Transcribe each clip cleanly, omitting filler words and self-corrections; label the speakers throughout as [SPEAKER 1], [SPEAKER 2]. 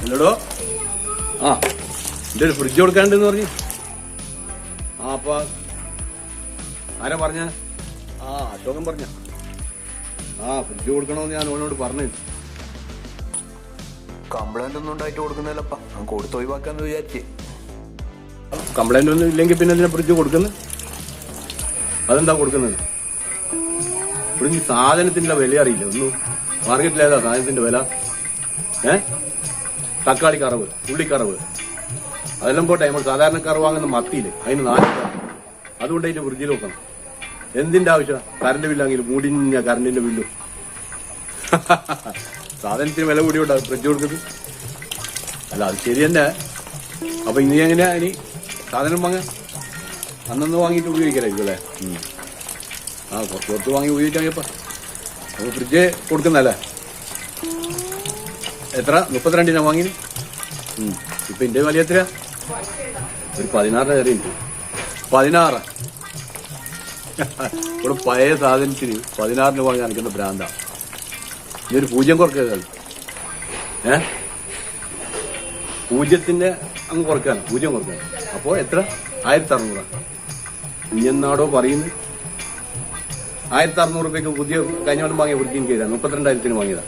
[SPEAKER 1] എന്നോടോ ആ എന്റെ ഒരു ഫ്രിഡ്ജ് കൊടുക്കാണ്ടെന്ന് പറഞ്ഞു. ആ അപ്പൊ ആരാ പറഞ്ഞ? ആ അശോകൻ പറഞ്ഞ. ആ ഫ്രിഡ്ജ് കൊടുക്കണമെന്ന് ഞാൻ അവനോട് പറഞ്ഞു.
[SPEAKER 2] കംപ്ലൈന്റ് ഒന്നും ഉണ്ടായിട്ട് കൊടുക്കുന്നില്ലപ്പാ, ഞാൻ കൊടുത്ത് ഒഴിവാക്കാന്ന് വിചാരിച്ചേ.
[SPEAKER 1] കംപ്ലൈന്റ് ഒന്നും ഇല്ലെങ്കിൽ പിന്നെ ഇതിനെ ഫ്രിഡ്ജ് കൊടുക്കുന്നത്? അതെന്താ കൊടുക്കുന്നത്? ഇവിടെ ഈ സാധനത്തിന്റെ വില അറിയില്ല ഒന്നും. മാർക്കറ്റിലേതാ സാധനത്തിന്റെ വില? തക്കാളി കറവ്, ഉള്ളിക്കറവ്, അതെല്ലാം പോട്ടെ. നമ്മൾ സാധാരണക്കാർ വാങ്ങുന്ന മത്തിയില്ലേ, അതിന് 4 അതുകൊണ്ട് അതിന്റെ ഫ്രിഡ്ജിൽ വെക്കണം. എന്തിന്റെ ആവശ്യം? കറണ്ട് ബില്ലാണെങ്കിലും മൂടിഞ്ഞ കറണ്ടിന്റെ ബില്ലും. സാധനത്തിന് വില കൂടിയോണ്ടാ ഫ്രിഡ്ജ് കൊടുക്കുന്നത്. അല്ല അത് ശരി തന്നെ. അപ്പൊ ഇനി എങ്ങനെയാ ഇനി സാധനം വാങ്ങാൻ? അന്നൊന്ന് വാങ്ങിയിട്ട് ഉപയോഗിക്കലായിരിക്കും അല്ലേ? ആ കുറച്ച് വാങ്ങി ഉപയോഗിക്കാങ്ങിയപ്പോ അപ്പൊ ഫ്രിഡ്ജ് കൊടുക്കുന്നല്ലേ? എത്ര? 32 വാങ്ങി. ഇപ്പൊ എന്റെ വില എത്ര? ഒരു 16 കയറിയുണ്ട്. 16 ഇവിടെ പഴയ സാധനത്തിന് 16 വാങ്ങി കാണിക്കുന്ന ഭ്രാന്താ. ഇനി ഒരു 0 കുറക്കുക. പൂജ്യത്തിന്റെ അങ്ങ് കുറക്കാണ്, 0 കുറക്കാണ്. അപ്പോ എത്ര? 1600. ഇനി എന്നാടോ പറയുന്നത്? 1600 രൂപയ്ക്ക് പുതിയ കഴിഞ്ഞോളം വാങ്ങിയ ഫ്രിഡ്ജ് എനിക്ക് ചെയ്താ 32,000 വാങ്ങിയതാ.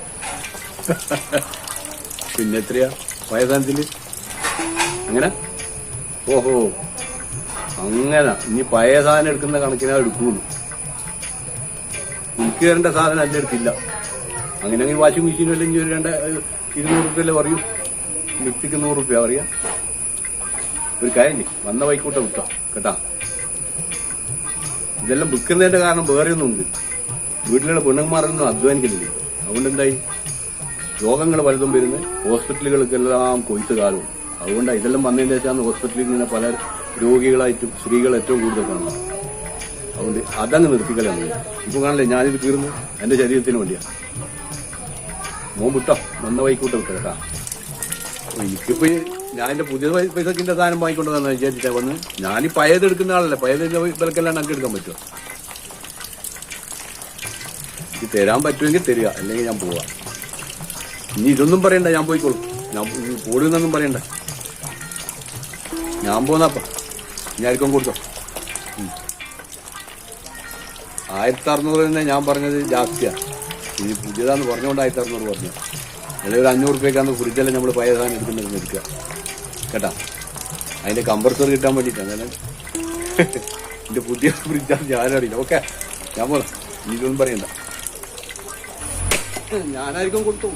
[SPEAKER 1] പിന്നെ എത്രയാ പഴയ സാധനത്തിന്? അങ്ങനെ ഓഹോ അങ്ങനെ. ഇനി പഴയ സാധനം എടുക്കുന്ന കണക്കിനാ എടുക്കുന്നു. എനിക്ക് തരേണ്ട സാധനം എന്റെ അടുത്തില്ല. അങ്ങനെയാണെങ്കിൽ വാഷിംഗ് മെഷീനും അല്ലെങ്കിൽ ഒരു 200 രൂപയല്ലേ പറയൂ. മിക്സിക്ക് 100 രൂപ പറയാ. ഒരു കാര്യം വന്ന വൈക്കൂട്ട വിൽക്ക കേട്ടാ. ഇതെല്ലാം വിൽക്കുന്നതിന്റെ കാരണം വേറെ ഒന്നുമുണ്ട്. വീട്ടിലുള്ള പെണ്ണുമാരൊന്നും അധ്വാനിക്കുന്നില്ല. അതുകൊണ്ട് എന്തായി? രോഗങ്ങൾ പലതും വരുന്നത്. ഹോസ്പിറ്റലുകൾക്കെല്ലാം കൊയ്ത്ത് കാലവും. അതുകൊണ്ട് ഇതെല്ലാം വന്നതിന് ശേഷമാണ് ഹോസ്പിറ്റലിൽ നിന്ന് പല രോഗികളായിട്ടും സ്ത്രീകൾ ഏറ്റവും കൂടുതൽ കാണുന്നത്. അതുകൊണ്ട് അതങ്ങ് നിർത്തിക്കളയാണ്. ഇപ്പൊ കാണില്ലേ ഞാനിത് തീർന്നു എന്റെ ശരീരത്തിന് വേണ്ടിയാ. മോൻ വിട്ടോ, വന്ന വൈക്കൂട്ട വിട്ടോ കേട്ടാ. എനിക്കിപ്പോ ഞാൻ എന്റെ പുതിയ പൈസക്കിന്റെ സാധനം വാങ്ങിക്കൊണ്ടുവന്ന് വിചാരിച്ചാ വന്ന്. ഞാനീ പഴയത് എടുക്കുന്ന ആളല്ലേ, പഴയതിന്റെ വിലക്കെല്ലാം നമുക്ക് എടുക്കാൻ പറ്റുമോ? ഇത് തരാൻ പറ്റുമെങ്കിൽ തരിക, അല്ലെങ്കിൽ ഞാൻ പോവാ. ഇനി ഇതൊന്നും പറയണ്ട, ഞാൻ പോയിക്കോളും. ഞാൻ പോടുന്നൊന്നും പറയണ്ട. ഞാൻ പോന്നപ്പ ഞാൻ ആർക്കും കൊടുത്തോ. 1600 തന്നെ ഞാൻ പറഞ്ഞത് ജാസ്തിയാ. ഇനി പുതിയതാന്ന് പറഞ്ഞുകൊണ്ട് 1600 പറഞ്ഞു. അല്ലെങ്കിൽ ഒരു 500 രൂപയ്ക്കാന്ന് ഫ്രിഡ്ജെല്ലാം നമ്മൾ പഴയ സാധനം എടുക്കുന്നത് എടുക്കുക കേട്ടാ. അതിന്റെ കമ്പ്രസർ കിട്ടാൻ വേണ്ടിയിട്ടാണ്. എന്റെ പുതിയ ഫ്രിഡ്ജാണ് ഞാനറിയില്ല. ഓക്കെ ഞാൻ പോകാം. ഇതൊന്നും പറയണ്ട, ഞാനായിരിക്കും കൊടുത്തു.